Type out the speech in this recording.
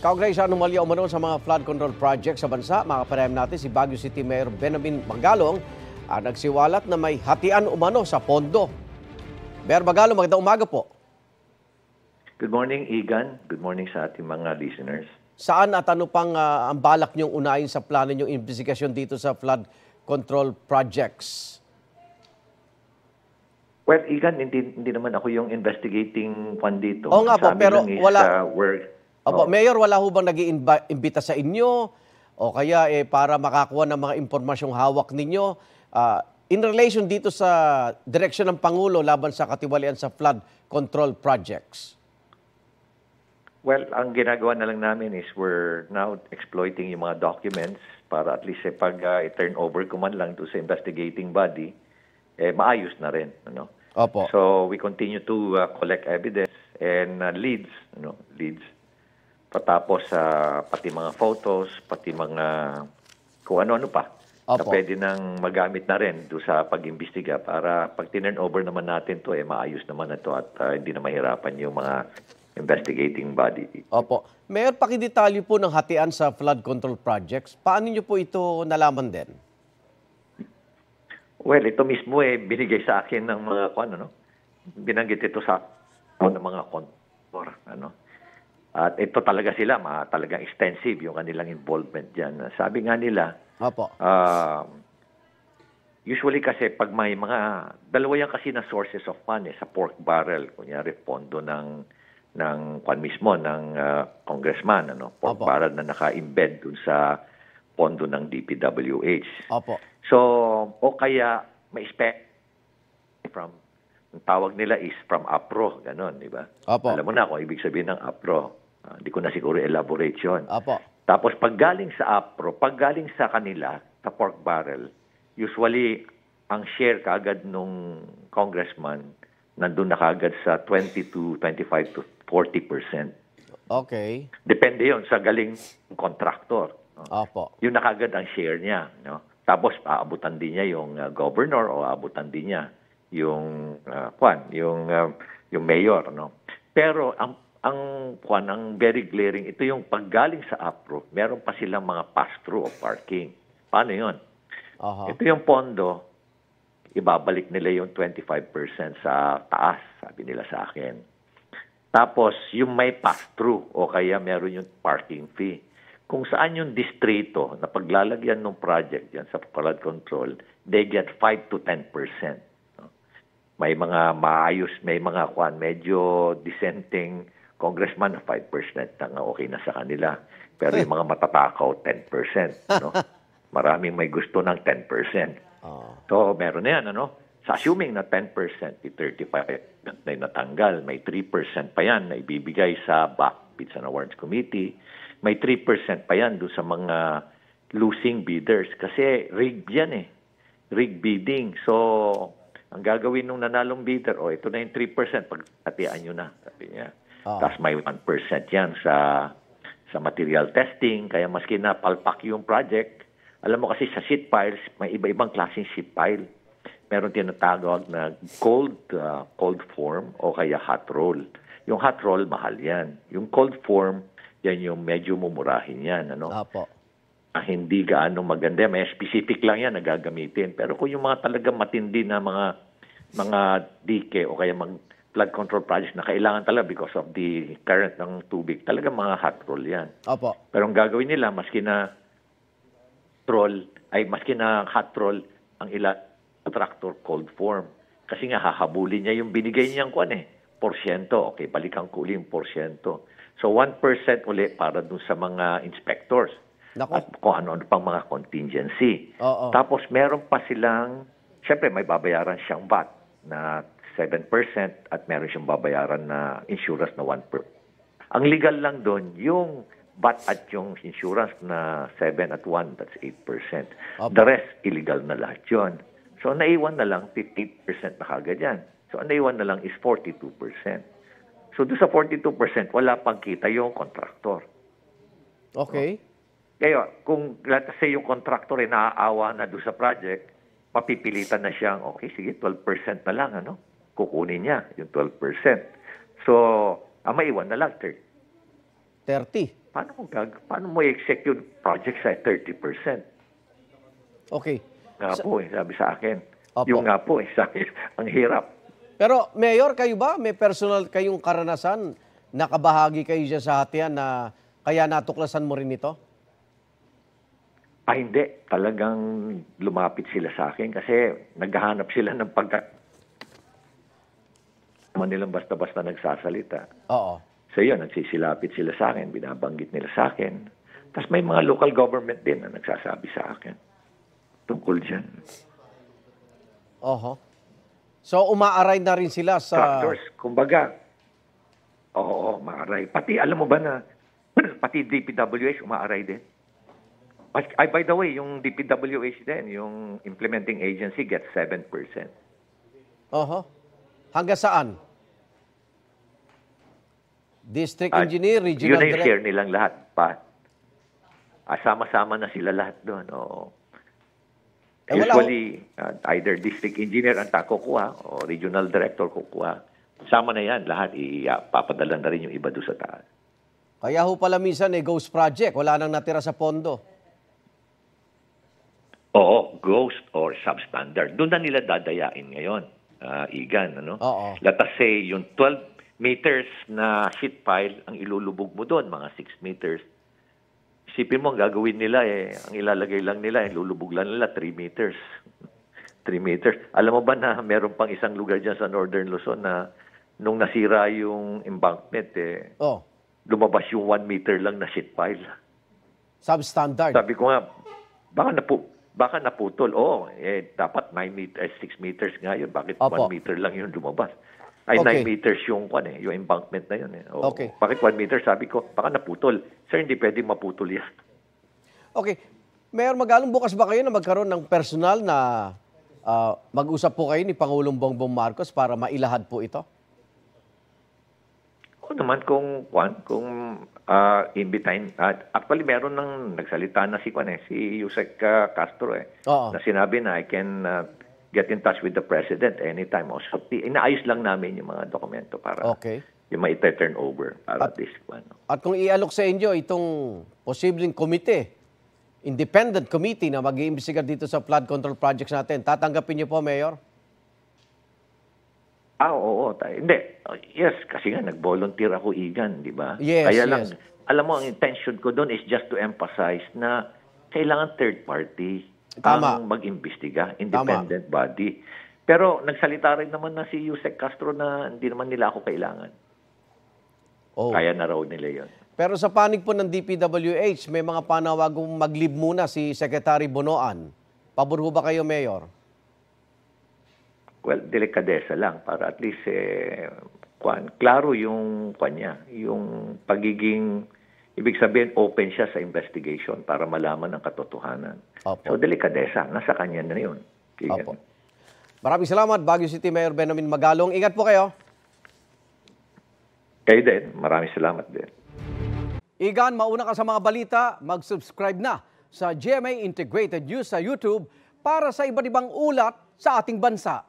Kaugnay sa anomalya umano sa mga flood control project sa bansa, makapanayam natin si Baguio City Mayor Benjamin Magalong ang nagsiwalat na may hatian umano sa pondo. Mayor Magalong, magandang umaga po. Good morning, Igan. Good morning sa ating mga listeners. Saan at ano pang ang balak niyong unahin sa plano niyong investigasyon dito sa flood control projects? Well, Igan, hindi naman ako yung investigating one dito. Oo nga po, Sabi pero lang is, wala... Opo, Mayor, wala ho bang nag-iimbita sa inyo o kaya para makakuha ng mga impormasyong hawak ninyo in relation dito sa direksyon ng Pangulo laban sa katiwalian sa flood control projects? Well, ang ginagawa na lang namin is we're now exploiting yung mga documents para at least pag i-turn over ko man lang to sa investigating body, maayos na rin. Ano? Opo. So we continue to collect evidence and leads. Patapos pati mga photos, pati mga kung ano-ano pa na pwede nang magamit na rin doon sa pag-imbestiga para pag tinurn over naman natin to maayos naman na to at hindi na mahirapan yung mga investigating body. Opo. Mayor, pakidetalye po ng hatian sa flood control projects. Paano niyo po ito nalaman din? Well, ito mismo binigay sa akin ng mga binanggit ito sa ng mga kontor, At ito talaga sila, talagang extensive yung kanilang involvement dyan. Sabi nga nila, usually kasi pag may dalawa yan kasi na sources of fund sa pork barrel, kunyari pondo ng kwan mismo, ng congressman, pork barrel na naka-embed dun sa pondo ng DPWH. Opo. So, o kaya may from, ang tawag nila is from APRO, gano'n, di ba? Opo. Alam mo na kung ibig sabihin ng APRO. Hindi ko na siguro elaborate yun. Opo. Tapos pag galing sa APRO, pag galing sa kanila, sa pork barrel, usually ang share kaagad nung congressman, nandun na kaagad sa 20 to 25 to 40%. Okay. Depende yon sa galing contractor. Opo. Yun na kaagad ang share niya. Tapos aabutan din niya yung governor o aabutan din niya yung yung mayor. Pero ang very glaring, ito yung paggaling sa APRO, meron pa silang mga pass-through o parking. Paano yun? Ito yung pondo, ibabalik nila yung 25% sa taas, sabi nila sa akin. Tapos, yung may pass-through o kaya meron yung parking fee. Kung saan yung distrito na paglalagyan ng project yan sa flood control, they get 5 to 10%. May mga maayos, may mga medyo dissenting congressman na 5% na okay na sa kanila. Pero yung mga matatakaw, 10%. Maraming may gusto ng 10%. So, meron na yan. Sa assuming na 10%, 35% na natanggal, may 3% pa yan na ibibigay sa BAC, Bids and Awards Committee. May 3% pa yan doon sa mga losing bidders. Kasi rigged yan rigged bidding. So, ang gagawin nung nanalong bidder, ito na yung 3%, pag-hatian nyo na, sabi niya. Tapos may 1% yan sa material testing, kaya maski na palpak yung project. Alam mo kasi sa sheet piles, may iba-ibang klaseng sheet pile. Meron tinatawag na cold form o kaya hot roll. Yung hot roll, mahal yan. Yung cold form, yan yung medyo mumurahin yan. Apo. Hindi gaano maganda. May specific lang yan na gagamitin. Pero kung yung mga talagang matindi na mga dike o kaya flood control projects na kailangan talaga because of the current ng tubig, talaga mga hot roll yan. Opo. Pero ang gagawin nila, maski na hot roll, ang tractor cold form. Kasi nga hahabulin niya yung binigay niyang porsyento. Okay, balikan ko uli yung porsyento. So 1% uli para dun sa mga inspectors. At kung ano-ano pang mga contingency. Tapos meron pa silang, syempre may babayaran siyang VAT na 7% at meron siyang babayaran na insurance na 1%. Ang legal lang doon, yung VAT at yung insurance na 7 at 1, that's 8%. The rest, illegal na lahat yun. So, naiwan na lang 58% na kagad yan. So, ang naiwan na lang is 42%. So, doon sa 42%, wala pang kita yung contractor. Okay. Kaya, kung let's say yung contractor naaawa na doon sa project, mapipilitan na siyang, okay, sige, 12% na lang, kukunin niya yung 12%. So, ang maiwan na lang 30. paano mo i-execute project sa 30%? Okay. Nga po sabi sa akin. Opo. Yung nga po sabi, ang hirap. Pero Mayor, kayo ba? May personal kayong karanasan? Nakabahagi kayo dyan sa hatian na kaya natuklasan mo rin ito? Hindi. Talagang lumapit sila sa akin kasi naghahanap sila ng nilang basta-basta nagsasalita. Oo. So yun, nagsisilapit sila sa akin, binabanggit nila sa akin. Tapos may mga local government din na nagsasabi sa akin tungkol dyan. Oho. So umaaray na rin sila sa... Tractors, kumbaga. Oo, umaaray. Pati, alam mo ba na, pati DPWH umaaray din. Ay, by the way, yung DPWH din, yung implementing agency gets 7%. Oho. Hanggang saan? District Engineer, Regional Yun na yung Director? share nilang lahat. Sama-sama na sila lahat doon. Oo. Usually, either district engineer ang kukuha o regional director kukuha. Sama na yan, lahat ipapadala na rin yung iba doon sa taas. Kaya ho pala minsan ghost project, wala nang natira sa pondo. Oo, ghost or substandard. Doon na nila dadayain ngayon, Igan. Ano? Oo. Let us say, yung 12 meters na sheet pile, ang ilulubog mo doon, mga 6 meters. Isipin mo, ang gagawin nila, ang ilalagay lang nila, ilulubog lang nila 3 meters. 3 meters. Alam mo ba na meron pang isang lugar dyan sa Northern Luzon na nung nasira yung embankment, lumabas yung 1 meter lang na sheet pile. Substandard. Sabi ko nga, baka naputol. Dapat 6 meters nga yun. Bakit Opo. 1 meter lang yun lumabas? Ay, Okay. 9 meters yung embankment na yun. Okay. Bakit 1 meter? Sabi ko, baka naputol. Sir, hindi pwede maputol yan. Okay. Mayor Magalong, bukas ba kayo na magkaroon ng personal na mag-usap po kayo ni Pangulong Bongbong Marcos para mailahad po ito? O naman kung imbitahin. Actually, meron nang nagsalita na si Yusek Castro Oo. na sinabi na I can get in touch with the President anytime. So, inaayos lang namin yung mga dokumento para yung ma-turn over para this one. At kung ialok sa inyo itong posibleng komite, independent committee na mag-iimbestiga dito sa flood control projects natin, tatanggapin niyo po, Mayor? Oo. Hindi. Yes, kasi nga nag-volunteer ako, Igan, di ba? Yes, Kaya lang, yes. alam mo, ang intention ko doon is just to emphasize na kailangan third party Tama. ang mag-imbestiga, independent body. Pero nagsalita rin naman na si Yusek Castro na hindi naman nila ako kailangan. Kaya na raw nila yun. Pero sa panig po ng DPWH, may mga panawagong mag-leave muna si Secretary Bonoan. Pabor ho ba kayo, Mayor? Well, delikadesa lang para at least klaro yung yung pagiging ibig sabihin open siya sa investigation para malaman ang katotohanan. Opo. So delikadesa, nasa kanya na 'yun. Opo. Maraming salamat, Baguio City Mayor Benjamin Magalong. Ingat po kayo. Kayo din, maraming salamat din. Igan, mauna ka sa mga balita, mag-subscribe na sa GMA Integrated News sa YouTube para sa iba't ibang ulat sa ating bansa.